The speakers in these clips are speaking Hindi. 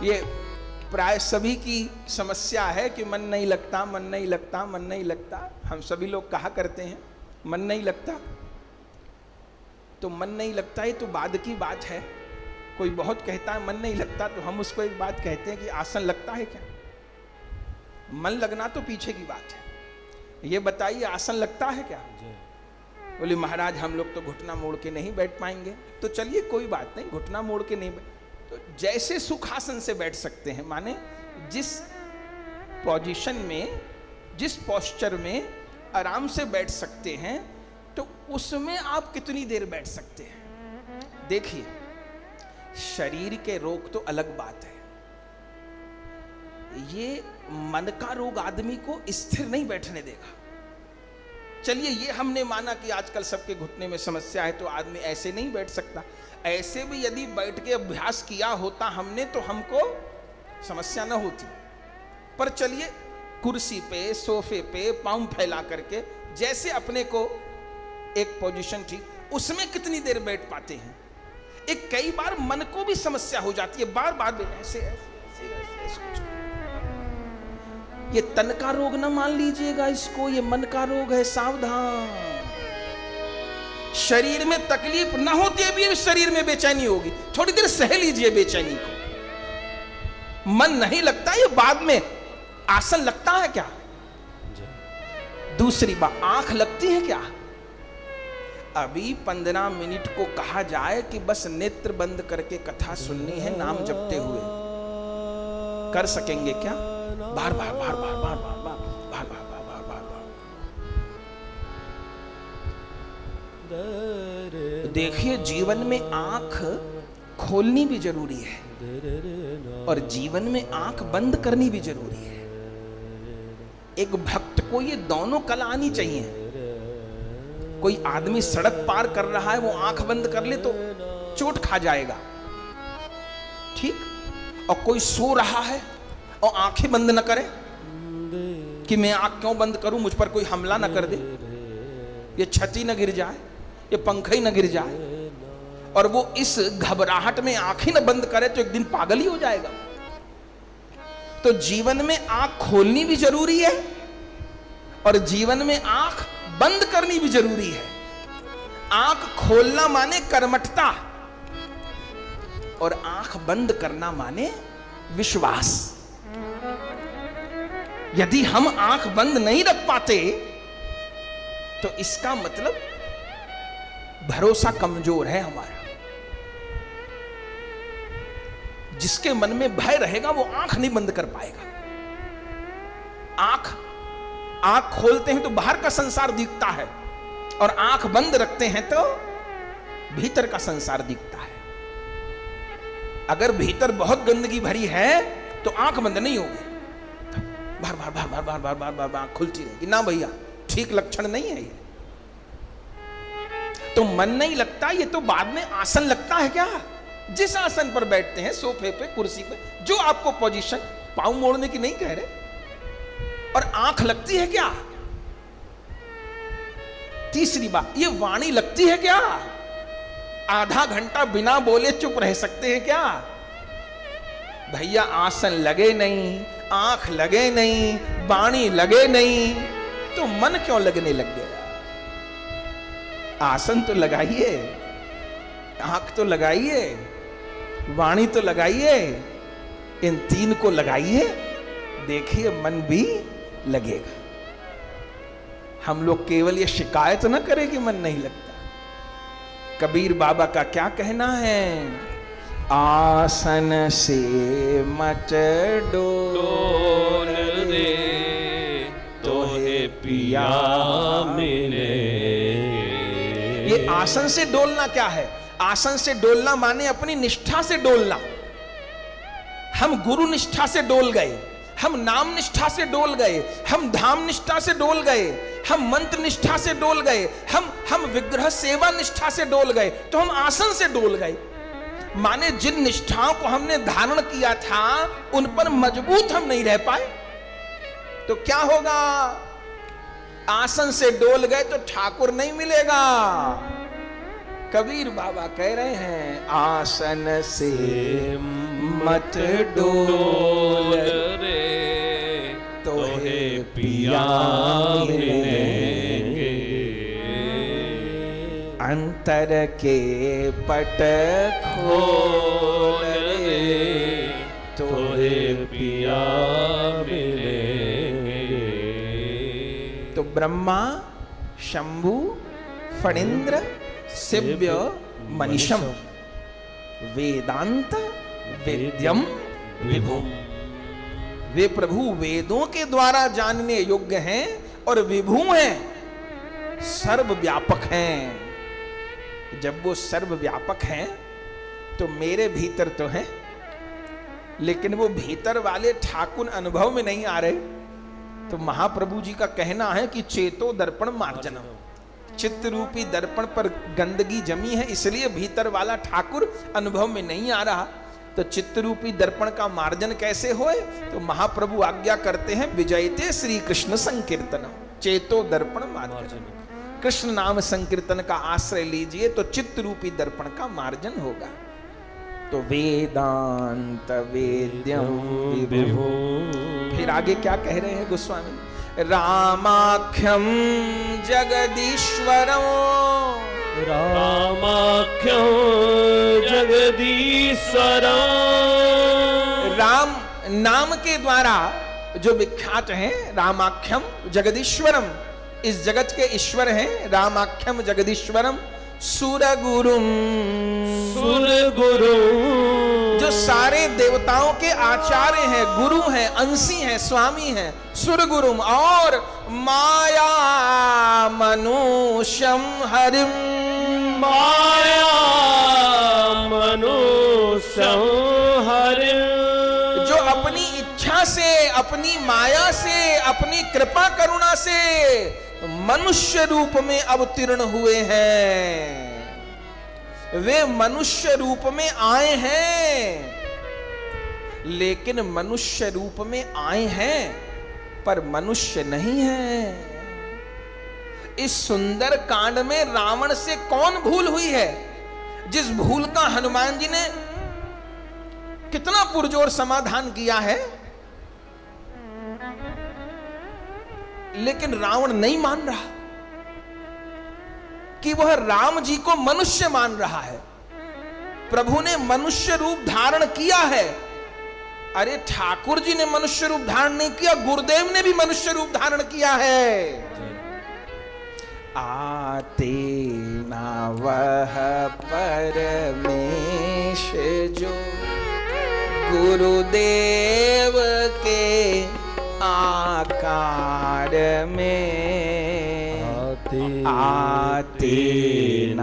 ये प्राय सभी की समस्या है कि मन नहीं लगता, मन नहीं लगता, मन नहीं लगता। हम सभी लोग कहा करते हैं मन नहीं लगता। तो मन नहीं लगता ये तो बाद की बात है। कोई बहुत कहता है मन नहीं लगता, तो हम उसको एक बात कहते हैं कि आसन लगता है क्या? मन लगना तो पीछे की बात है। ये बताइए आसन लगता है क्या? बोले महाराज हम लोग तो घुटना मोड़ के नहीं बैठ पाएंगे। तो चलिए कोई बात नहीं, घुटना मोड़ के नहीं तो जैसे सुखासन से बैठ सकते हैं, माने जिस पोजीशन में, जिस पोस्चर में आराम से बैठ सकते हैं, तो उसमें आप कितनी देर बैठ सकते हैं। देखिए शरीर के रोग तो अलग बात है, ये मन का रोग आदमी को स्थिर नहीं बैठने देगा। चलिए ये हमने माना कि आजकल सबके घुटने में समस्या है तो आदमी ऐसे नहीं बैठ सकता। ऐसे भी यदि बैठ के अभ्यास किया होता हमने तो हमको समस्या न होती। पर चलिए कुर्सी पे, सोफे पे पांव फैला करके जैसे अपने को एक पोजीशन थी उसमें कितनी देर बैठ पाते हैं। एक कई बार मन को भी समस्या हो जाती है, बार बार ऐसे ऐसे ऐसे। ये तन का रोग ना मान लीजिएगा इसको, ये मन का रोग है, सावधान। शरीर में तकलीफ ना होती है भी शरीर में बेचैनी होगी, थोड़ी देर सह लीजिए बेचैनी को। मन नहीं लगता ये बाद में। आसन लगता है क्या? दूसरी बात आंख लगती है क्या? अभी 15 मिनट को कहा जाए कि बस नेत्र बंद करके कथा सुननी है नाम जपते हुए, कर सकेंगे क्या? बार बार बार बार बार बार बार बार बार बार बार बार बार। देखिए जीवन में आंख खोलनी भी जरूरी है और जीवन में आंख बंद करनी भी जरूरी है। एक भक्त को ये दोनों कला आनी चाहिए। कोई आदमी सड़क पार कर रहा है, वो आंख बंद कर ले तो चोट खा जाएगा, ठीक? और कोई सो रहा है और आंखें बंद न करे कि मैं आंख क्यों बंद करूं, मुझ पर कोई हमला न कर दे, ये छती न गिर जाए, ये पंखा ही न गिर जाए, और वो इस घबराहट में आंखें न बंद करे तो एक दिन पागल ही हो जाएगा। तो जीवन में आंख खोलनी भी जरूरी है और जीवन में आंख बंद करनी भी जरूरी है। आंख खोलना माने कर्मठता और आंख बंद करना माने विश्वास। यदि हम आंख बंद नहीं रख पाते तो इसका मतलब भरोसा कमजोर है हमारा। जिसके मन में भय रहेगा वो आंख नहीं बंद कर पाएगा। आंख खोलते हैं तो बाहर का संसार दिखता है और आंख बंद रखते हैं तो भीतर का संसार दिखता है। अगर भीतर बहुत गंदगी भरी है तो आंख बंद नहीं होगी, बार बार बार बार बार बार बार बार बार खुलती रहेगी। ना भैया, ठीक लक्षण नहीं है ये। तो मन नहीं लगता, ये तो बाद में आसन लगता है क्या? जिस आसन पर बैठते हैं, सोफे पे, कुर्सी पे, जो आपको पोजीशन, पांव मोड़ने की नहीं कह रहे। और आंख लगती है क्या? तीसरी बात, ये वाणी लगती है क्या? आधा घंटा बिना बोले चुप रह सकते हैं क्या? भैया आसन लगे नहीं, आंख लगे नहीं, वाणी लगे नहीं, तो मन क्यों लगने लग गया? आसन तो लगाइए, आंख तो लगाइए, वाणी तो लगाइए, इन तीन को लगाइए, देखिए मन भी लगेगा। हम लोग केवल ये शिकायत ना करें कि मन नहीं लगता। कबीर बाबा का क्या कहना है? आसन से मत डोल दे तोहे पिया मिले। ये आसन से डोलना क्या है? आसन से डोलना माने अपनी निष्ठा से डोलना। हम गुरु निष्ठा से डोल गए, हम नाम निष्ठा से डोल गए, हम धाम निष्ठा से डोल गए, हम मंत्र निष्ठा से डोल गए, हम विग्रह सेवा निष्ठा से डोल गए, तो हम आसन से डोल गए। माने जिन निष्ठाओं को हमने धारण किया था उन पर मजबूत हम नहीं रह पाए, तो क्या होगा? आसन से डोल गए तो ठाकुर नहीं मिलेगा। कबीर बाबा कह रहे हैं आसन से मत डोल रे, तोहे पिया मिलेंगे। अंतर के पट खोल रे, तोहे पिया मिलेंगे। तो ब्रह्मा, शंभु, फणींद्र, शिव्य, मनीषम, वेदांत वेद्यम विभुम। वे प्रभु वेदों के द्वारा जानने योग्य हैं और विभु हैं, सर्वव्यापक हैं। जब वो सर्वव्यापक हैं तो मेरे भीतर तो हैं, लेकिन वो भीतर वाले ठाकुर अनुभव में नहीं आ रहे। तो महाप्रभु जी का कहना है कि चेतो दर्पण मार्जनम, चित्त रूपी दर्पण पर गंदगी जमी है, इसलिए भीतर वाला ठाकुर अनुभव में नहीं आ रहा। तो चित्त रूपी दर्पण का मार्जन कैसे होए? तो महाप्रभु आज्ञा करते हैं, विजयते श्री कृष्ण संकीर्तन, चेतो दर्पण मार्जन। कृष्ण नाम संकीर्तन का आश्रय लीजिए तो चित्त रूपी दर्पण का मार्जन होगा। तो वेदांत वेद्यम विभु। फिर आगे क्या कह रहे हैं गोस्वामी? रामाख्यम जगदीश्वरम, रामाख्यम जगदीश्वरम। राम नाम के द्वारा जो विख्यात हैं, रामाख्यम जगदीश्वरम, इस जगत के ईश्वर हैं। रामाख्यम जगदीश्वरम सुरगुरुम, सुरगुरु, जो सारे देवताओं के आचार्य हैं, गुरु हैं, अंशी हैं, स्वामी हैं, सुरगुरुम। और माया मनुष्यम हरिम, माया मनुष्यम हरिम, जो अपनी इच्छा से, अपनी माया से, अपनी कृपा करुणा से मनुष्य रूप में अवतीर्ण हुए हैं। वे मनुष्य रूप में आए हैं, लेकिन मनुष्य रूप में आए हैं पर मनुष्य नहीं है। इस सुंदर कांड में रावण से कौन भूल हुई है, जिस भूल का हनुमान जी ने कितना पुरजोर समाधान किया है, लेकिन रावण नहीं मान रहा कि वह राम जी को मनुष्य मान रहा है। प्रभु ने मनुष्य रूप धारण किया है। अरे ठाकुर जी ने मनुष्य रूप धारण नहीं किया, गुरुदेव ने भी मनुष्य रूप धारण किया है। आते ना वह परमेश जो गुरुदेव के आकार में, आते न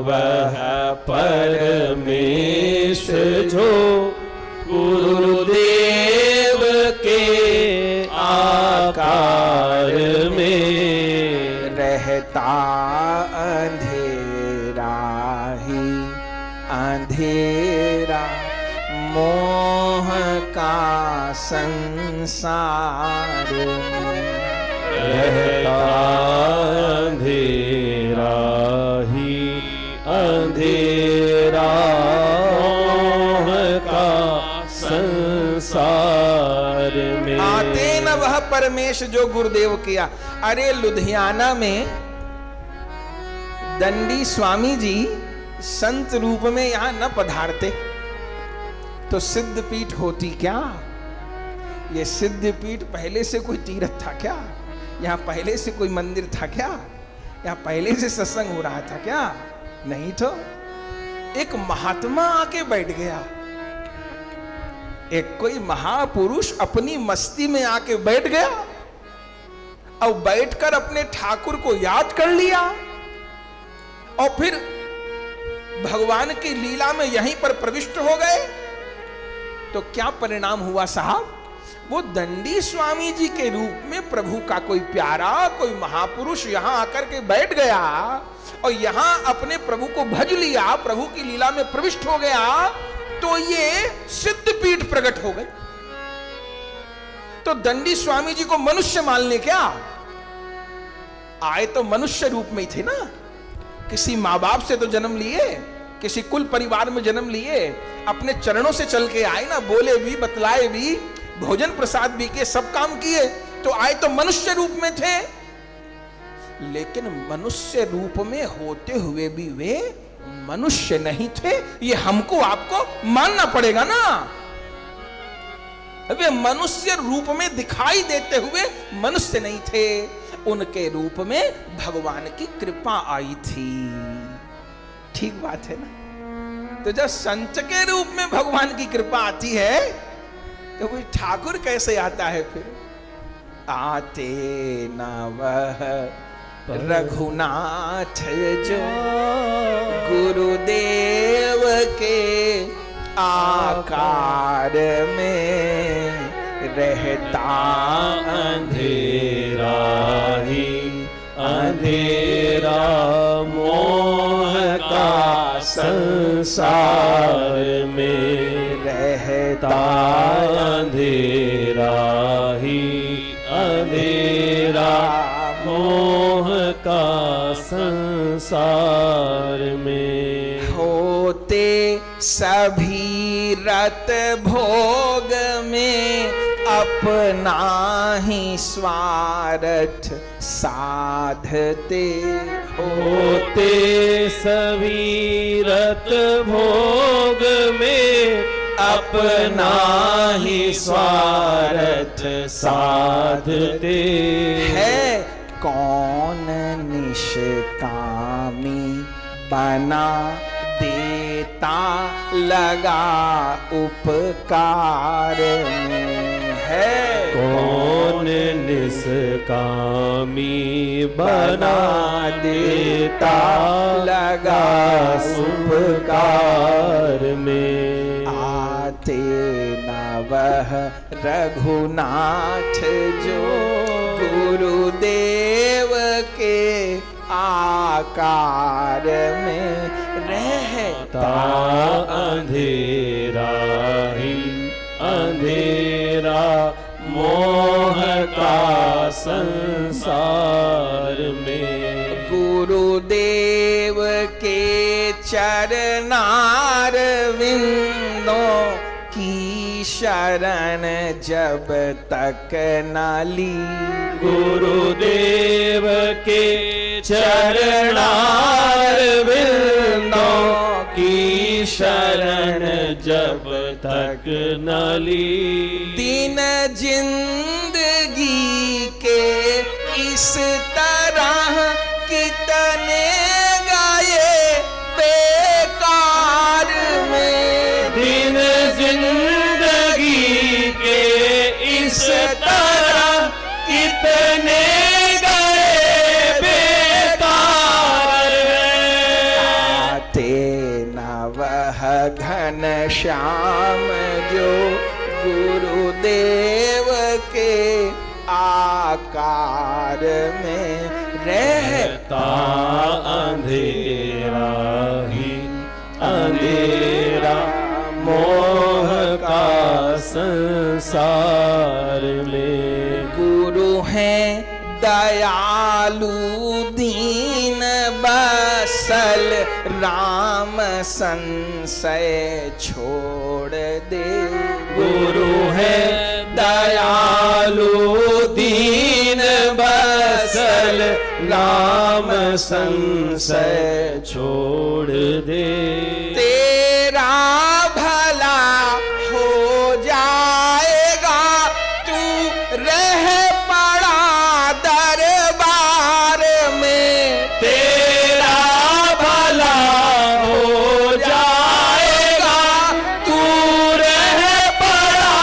वह परमेश जो गुरुदेव के आकार में, रहता अंधेरा ही अंधेरा मोह का संसार में, रहता अंधेरा ही अंधेरा मोह का संसार में। आते न वह परमेश जो गुरुदेव किया। अरे लुधियाना में दंडी स्वामी जी संत रूप में यहां न पधारते तो सिद्धपीठ होती क्या? ये सिद्धपीठ पहले से कोई तीर्थ था क्या? यहाँ पहले से कोई मंदिर था क्या? यहाँ पहले से सत्संग हो रहा था क्या? नहीं तो एक महात्मा आके बैठ गया, एक कोई महापुरुष अपनी मस्ती में आके बैठ गया और बैठकर अपने ठाकुर को याद कर लिया और फिर भगवान की लीला में यहीं पर प्रविष्ट हो गए। तो क्या परिणाम हुआ साहब? वो दंडी स्वामी जी के रूप में प्रभु का कोई प्यारा, कोई महापुरुष यहां आकर के बैठ गया और यहां अपने प्रभु को भज लिया, प्रभु की लीला में प्रविष्ट हो गया, तो ये सिद्धपीठ प्रकट हो गई। तो दंडी स्वामी जी को मनुष्य मान ले क्या? आए तो मनुष्य रूप में ही थे ना, किसी माँ बाप से तो जन्म लिए किसी कुल परिवार में जन्म लिए, अपने चरणों से चल के आए ना, बोले भी, बतलाए भी, भोजन प्रसाद भी किए, सब काम किए, तो आए तो मनुष्य रूप में थे, लेकिन मनुष्य रूप में होते हुए भी वे मनुष्य नहीं थे। ये हमको आपको मानना पड़ेगा ना। वे मनुष्य रूप में दिखाई देते हुए मनुष्य नहीं थे, उनके रूप में भगवान की कृपा आई थी। ठीक बात है ना। तो जब संत के रूप में भगवान की कृपा आती है तो कोई ठाकुर कैसे आता है फिर? आते न वह रघुनाथ जो गुरुदेव के आकार में रहता अंधेरा ही अंधेरा मोह का संसार में रहता अंधेरा ही अंधेरा मोह का संसार में। होते सभी रत भोग में अपना ही स्वार्थ साधते, होते सभी रत भोग में अपना ही स्वार्थ साधते है कौन निष्कामी बना देता लगा उपकार में। है कौन निष्कामी बना देता लगा उपकार में। आते न वह रघुनाथ जो गुरुदेव के आकार में रहता अंधेरा ही अंधेरा मोह का संसार में। गुरुदेव के चरनार विंदों की शरण जब तक न ली, गुरुदेव के चरणार विंदों की शरण जब तक न ली, दिन जिंदगी के इस तरह कितने गए बेकार में। दिन जिंदगी के इस तरह कितने गए बेकार में। आते न वह घन श्याम जो गुरुदेव के आकार में रहता अंधेरा ही अंधेरा मोह का संसार में। गुरु हैं दयालु दीन बसल राम संशय छोड़ दे। गुरु है दयालु दीन बसल राम संशय छोड़ दे। तेरा भला हो जाएगा तू रह पड़ा दरबार में। तेरा भला हो जाएगा तू रह पड़ा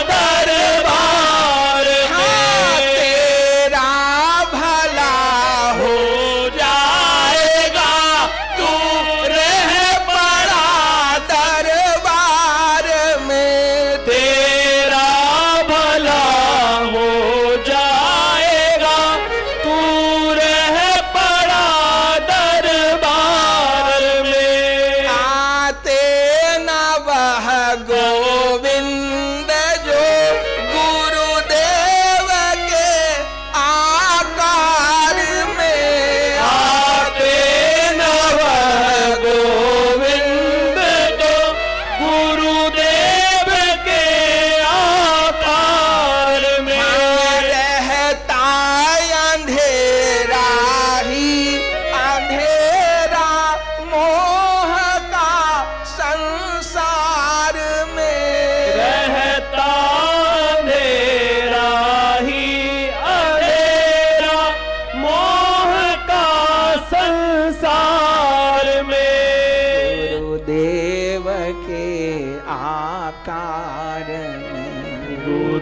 दरबार में। तेरा भला हो जाएगा तू रह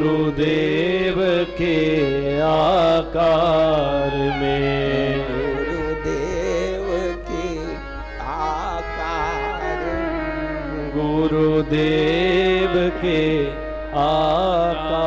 गुरुदेव के आकार में, गुरुदेव के आकार, गुरुदेव के आकार